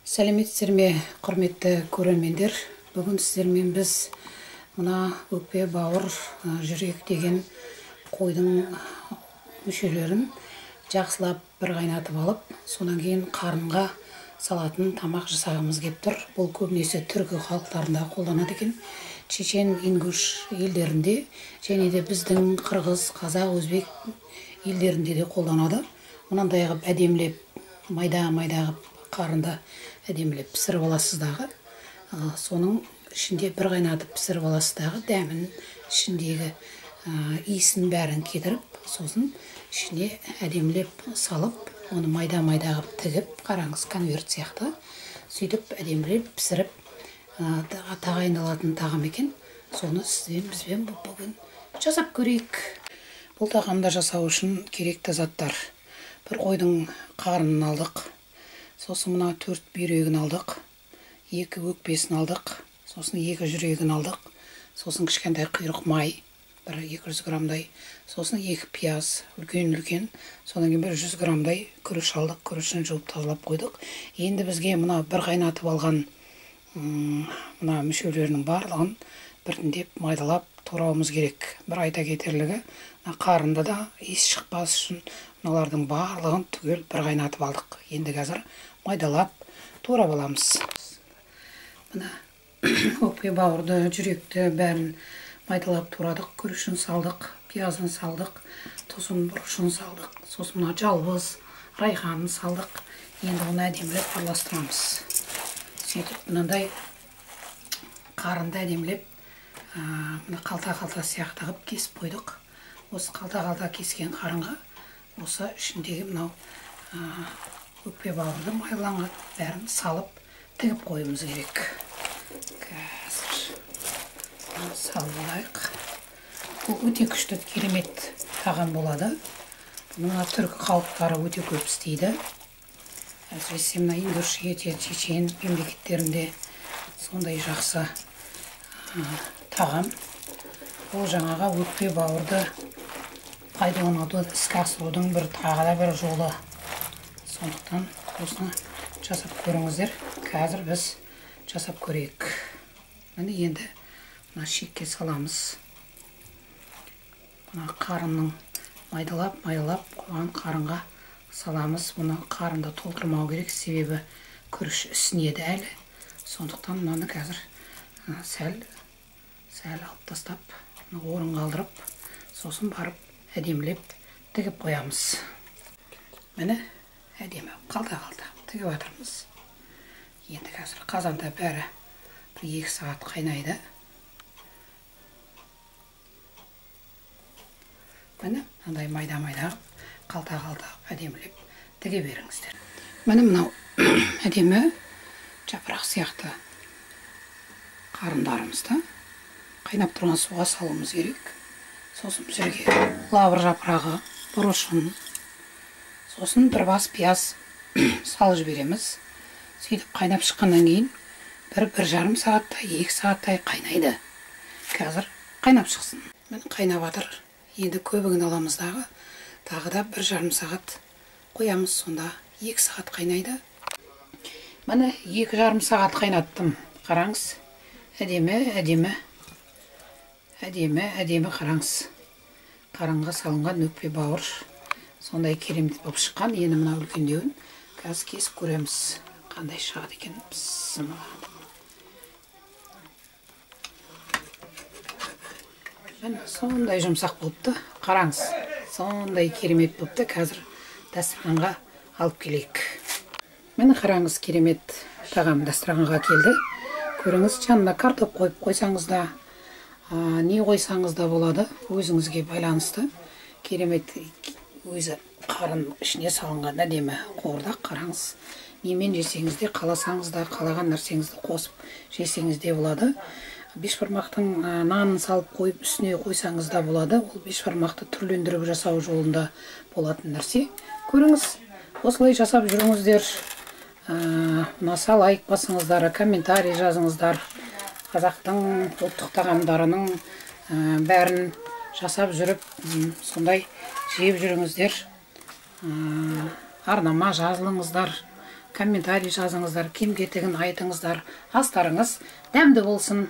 Сәлеметсіздер ме, құрметті көрермендер. Бүгін сіздермен біз мына өкпе, бауыр, жүрек деген қойдың мүшелерін жақсылап бір қайнатып алып, сонан кейін қарынға салатын тамақ жасағымыз келіп тұр. Бұл көбінесе түркі халықтарында қолданады екен. Чечен, ингуш елдерінде және де біздің қырғыз, қазақ, өзбек елдерінде де қолданады. Мынандай қылып әдемілеп, майда қылып қарында әдемілеп пісіріп аласыздағы. Соның ішінде бір қайнатып пісіріп аласыздағы дәмін, ішіндегі иісін бәрін кетіріп, сосын ішіне әдемілеп салып, оны майда қылып тігіп, қараңыз, конверт сияқты. Сөйтіп әдемілеп пісіріп тағайындалатын тағам екен. Соны бізбен бүгін жасап көрейік. Бұл тағамды жасау үшін керекті заттар: бір қойдың қарнын алдық, сосын мына 4 бүйрегін алдық, 2 өкпесін алдық, сосын 2 жүрегін алдық, сосын кішкентай құйрық май, бір 200 грамдай, сосын 2 пияз, үлкен, содан кейін бір 100 грамдай күріш алдық, күрішін жуып тазалап қойдық. Енді бізге мына бір қайнатып алған мына мүшелерінің барлығын біртіндеп майдалап турауымыз керек. Бір айта кетерлігі, қарында да иіс шықпас үшін мыналардың барлығын түгел бір қайнатып алдық. Енді қазір майдалап турап аламыз. Мына өкпе, бауырды, жүректі бәрін майдалап турадық. Күрішін салдық, пиязын салдық, тұзын, бұрышын салдық. Сосын мына жалбыз, райханын салдық. Енді оны әдемілеп араластырамыз. Сөйтіп мынандай қарынды әдемілеп қалта сияқты қылып кесіп қойдық. Осы қалта кескен қарынға осы ішіндегі мынау өкпе, бауырды майланған бәрін салып тігіп қойымыз керек. Қазір салып алайық. Бұл өте күшті, керемет тағам болады. Мына түркі халықтары өте көп істейді. Әсіресе мына ингуш, чечен мемлекеттерінде сондай жақсы тағам. Бұл жаңаға өкпе, бауырды пайдалануды іске асырудың тағы да бір жолы. Сондықтан осыны жасап көріңіздер. Қазір біз жасап көрейік. Міне енді мына шекке саламыз. Мына қарынның майдалап қойған қарынға саламыз. Бұны қарынды толтырмау керек, себебі күріш ісінеді әлі. Сондықтан мынаны қазір сәл алып тастап, орынға алдырып, сосын барып әдемілеп тігіп қоямыз. Міне әдемі қалта тігіп жатырмыз. Енді қазір қазанда бәрі 1-2 сағат қайнайды. Міне мынандай майда қалта әдемілеп тіге беріңіздер. Міне мынау әдемі жапырақ сияқты қарындарымызды қайнап тұрған суға салуымыз керек. Сосын бізге лавр жапырағы, бұрышын, сосын бір бас пияз салып жібереміз. Сөйтіп қайнап шыққаннан кейін 1-1,5 сағаттай, 2 сағаттай қайнайды. Қазір қайнап шықсын. Міне қайнап жатыр. Енді көбігін аламыздағы, тағы да 1,5 сағат қоямыз, сонда 2 сағат қайнайды. Міне 2,5 сағат қайнаттым. Қараңыз, әдемі қараңыз. Қарынға салынған өкпе, бауыр сондай керемет болып шыққан. Енді мына үлкендеуін қазір кесіп көреміз, қандай шығады екен. Міне сондай жұмсақ болыпты. Қараңыз, сондай керемет болыпты. Қазір дастарханға алып келейік. Міне қараңыз, керемет тағам дастарханға келді. Көріңіз, жанына картоп қойып қойсаңыз да, не қойсаңыз да болады, өзіңізге байланысты. Керемет өзі қарын ішіне салынған әдемі қуырдақ. Қараңыз, немен жесеңіз де, қаласаңыз да, қалаған нәрсеңізді қосып жесеңіз де болады. Бешбармақтың нанын салып қойып үстіне қойсаңыз да болады. Ол бешбармақты түрлендіріп жасау жолында болатын нәрсе. Көріңіз, осылай жасап жүріңіздер. Ұнаса лайк басыңыздар, комментарий жазыңыздар. Қазақтың ұлттық тағамдарының бәрін жасап жүріп, сондай жеп жүріңіздер. Арнама жазылыңыздар. комментарий жазыңыздар, кем кетігін айтыңыздар. Астарыңыз дәмді болсын.